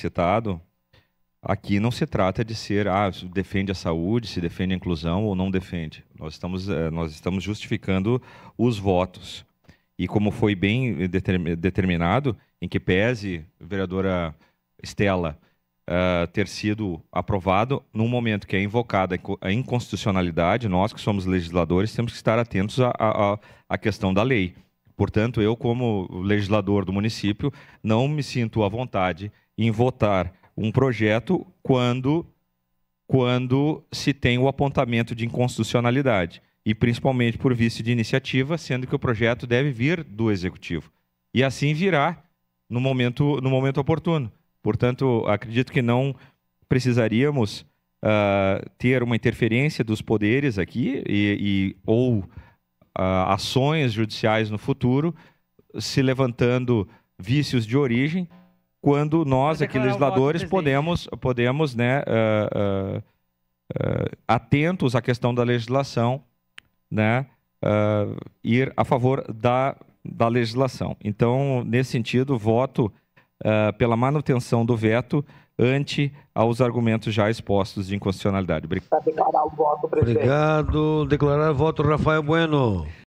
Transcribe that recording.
citado, aqui não se trata de ser, se defende a saúde, se defende a inclusão ou não defende. Nós estamos justificando os votos. E como foi bem determinado, em que pese, vereadora Estela, ter sido aprovado, num momento que é invocada a inconstitucionalidade, nós que somos legisladores temos que estar atentos à questão da lei. Portanto, eu, como legislador do município, não me sinto à vontade em votar um projeto quando se tem o apontamento de inconstitucionalidade, e principalmente por vício de iniciativa, sendo que o projeto deve vir do Executivo. E assim virá no momento oportuno. Portanto, acredito que não precisaríamos ter uma interferência dos poderes aqui ou ações judiciais no futuro, se levantando vícios de origem, quando nós, aqui legisladores, podemos né, atentos à questão da legislação, né, ir a favor da legislação. Então, nesse sentido, voto pela manutenção do veto ante aos argumentos já expostos de inconstitucionalidade. Para declarar o voto, presidente. Obrigado. Declarar voto, Rafael Bueno.